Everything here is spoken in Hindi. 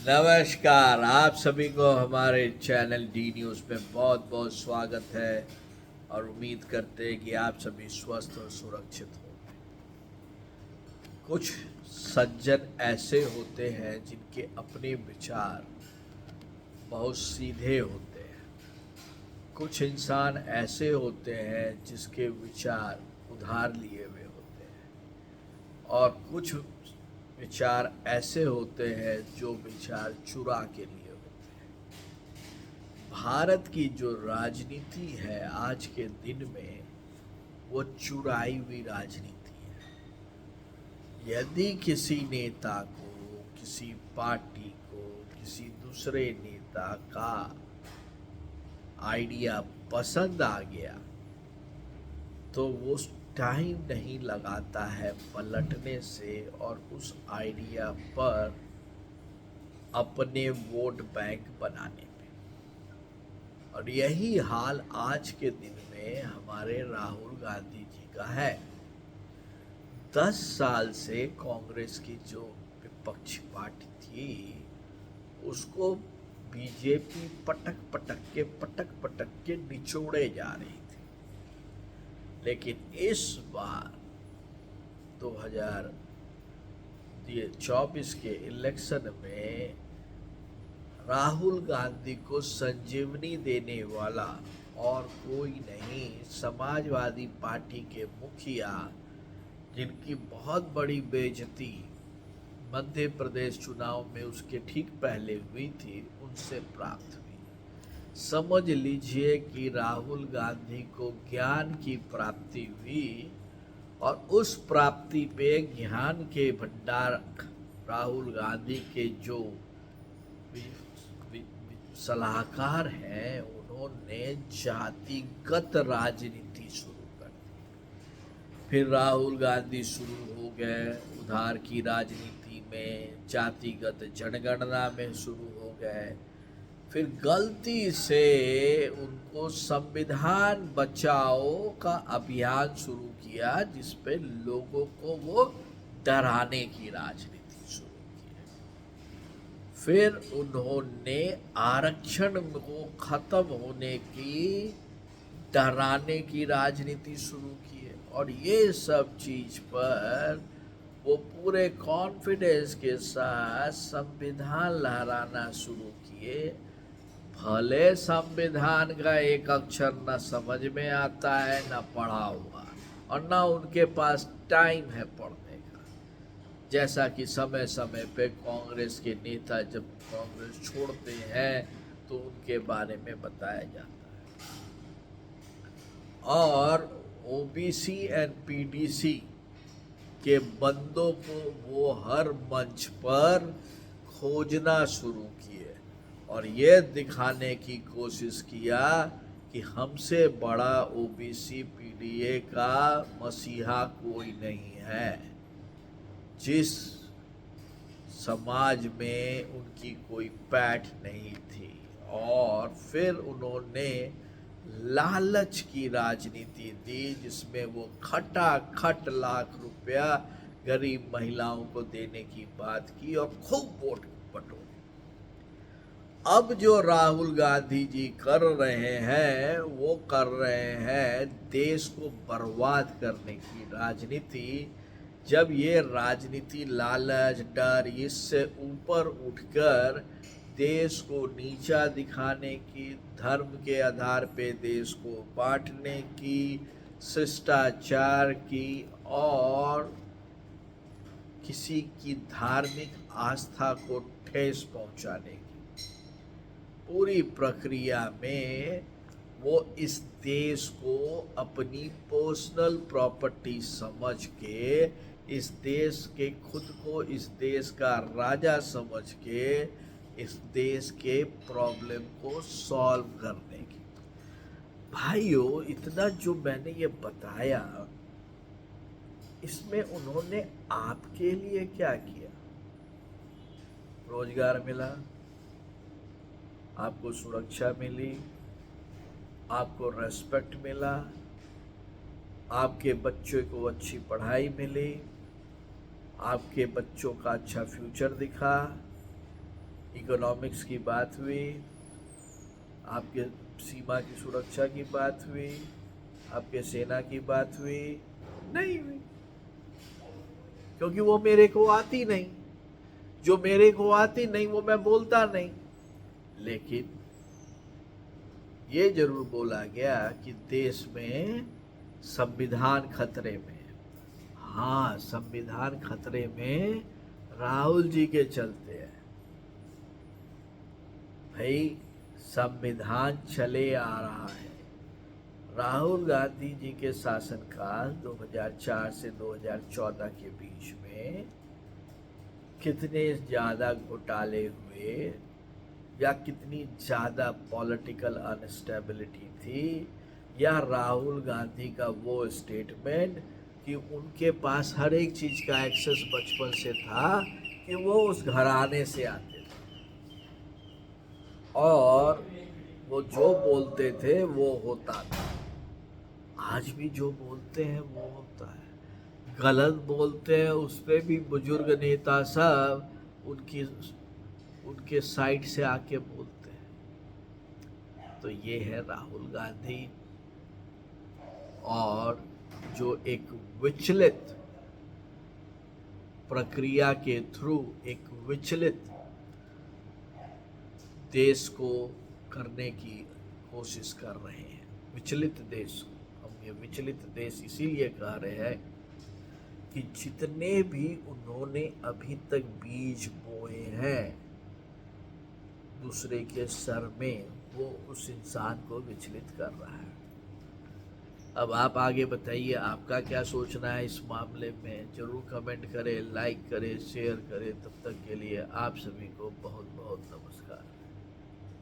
नमस्कार। आप सभी को हमारे चैनल डी न्यूज़ में बहुत बहुत स्वागत है और उम्मीद करते हैं कि आप सभी स्वस्थ और सुरक्षित हो। कुछ सज्जन ऐसे होते हैं जिनके अपने विचार बहुत सीधे होते हैं। कुछ इंसान ऐसे होते हैं जिसके विचार उधार लिए हुए होते हैं और कुछ विचार ऐसे होते हैं जो विचार चुरा के लिए होते हैं। भारत की जो राजनीति है आज के दिन में वो चुराई हुई राजनीति है। यदि किसी नेता को, किसी पार्टी को, किसी दूसरे नेता का आइडिया पसंद आ गया तो वो टाइम नहीं लगाता है पलटने से और उस आइडिया पर अपने वोट बैंक बनाने में। और यही हाल आज के दिन में हमारे राहुल गांधी जी का है। 10 साल से कांग्रेस की जो विपक्षी पार्टी थी उसको बीजेपी पटक पटक के निचोड़े जा रही थी, लेकिन इस बार 2024 के इलेक्शन में राहुल गांधी को संजीवनी देने वाला और कोई नहीं, समाजवादी पार्टी के मुखिया जिनकी बहुत बड़ी बेइज्जती मध्य प्रदेश चुनाव में उसके ठीक पहले हुई थी, उनसे प्राप्त हुई। समझ लीजिए कि राहुल गांधी को ज्ञान की प्राप्ति हुई और उस प्राप्ति पे ज्ञान के भंडार राहुल गांधी के जो सलाहकार हैं उन्होंने जातिगत राजनीति शुरू कर दी। फिर राहुल गांधी शुरू हो गए उधार की राजनीति में, जातिगत जनगणना में शुरू हो गए। फिर गलती से उनको संविधान बचाओ का अभियान शुरू किया जिसपे लोगों को वो डराने की राजनीति शुरू की। फिर उन्होंने आरक्षण को खत्म होने की डराने की राजनीति शुरू की है और ये सब चीज पर वो पूरे कॉन्फिडेंस के साथ संविधान लहराना शुरू किए। भले संविधान का एक अक्षर न समझ में आता है, न पढ़ा हुआ, और न उनके पास टाइम है पढ़ने का। जैसा कि समय समय पे कांग्रेस के नेता जब कांग्रेस छोड़ते हैं तो उनके बारे में बताया जाता है। और ओबीसी एंड पीडीसी के बंदों को वो हर मंच पर खोजना शुरू किए और ये दिखाने की कोशिश किया कि हमसे बड़ा ओबीसी पीडीए का मसीहा कोई नहीं है। जिस समाज में उनकी कोई पैठ नहीं थी। और फिर उन्होंने लालच की राजनीति दी जिसमें वो खटाखट लाख रुपया गरीब महिलाओं को देने की बात की और खूब वोट बटोरे। अब जो राहुल गांधी जी कर रहे हैं वो कर रहे हैं देश को बर्बाद करने की राजनीति। जब ये राजनीति लालच, डर, इससे ऊपर उठकर देश को नीचा दिखाने की, धर्म के आधार पे देश को बांटने की, शिष्टाचार की और किसी की धार्मिक आस्था को ठेस पहुंचाने की पूरी प्रक्रिया में वो इस देश को अपनी पर्सनल प्रॉपर्टी समझ के, इस देश के खुद को इस देश का राजा समझ के इस देश के प्रॉब्लम को सॉल्व करने की। भाइयों, इतना जो मैंने ये बताया इसमें उन्होंने आपके लिए क्या किया? रोजगार मिला, आपको सुरक्षा मिली, आपको रेस्पेक्ट मिला, आपके बच्चों को अच्छी पढ़ाई मिली, आपके बच्चों का अच्छा फ्यूचर दिखा, इकोनॉमिक्स की बात हुई, आपके सीमा की सुरक्षा की बात हुई, आपके सेना की बात हुई? नहीं हुई, क्योंकि वो मेरे को आती नहीं। जो मेरे को आती नहीं वो मैं बोलता नहीं। लेकिन ये जरूर बोला गया कि देश में संविधान खतरे में है। हाँ, संविधान खतरे में राहुल जी के चलते हैं। भाई, संविधान चले आ रहा है। राहुल गांधी जी के शासनकाल 2004 से 2014 के बीच में कितने ज़्यादा घोटाले हुए, या कितनी ज़्यादा पॉलिटिकल अनस्टेबिलिटी थी, या राहुल गांधी का वो स्टेटमेंट कि उनके पास हर एक चीज़ का एक्सेस बचपन से था, कि वो उस घराने से आते थे और वो जो बोलते थे वो होता था। आज भी जो बोलते हैं वो होता है। गलत बोलते हैं उस पर भी बुजुर्ग नेता सब उनके साइड से आके बोलते हैं। तो ये है राहुल गांधी, और जो एक विचलित प्रक्रिया के थ्रू एक विचलित देश को करने की कोशिश कर रहे हैं। विचलित देश, हम ये विचलित देश इसीलिए कह रहे हैं कि जितने भी उन्होंने अभी तक बीज बोए हैं दूसरे के सर में, वो उस इंसान को विचलित कर रहा है। अब आप आगे बताइए, आपका क्या सोचना है इस मामले में? जरूर कमेंट करें, लाइक करें, शेयर करें। तब तक के लिए आप सभी को बहुत बहुत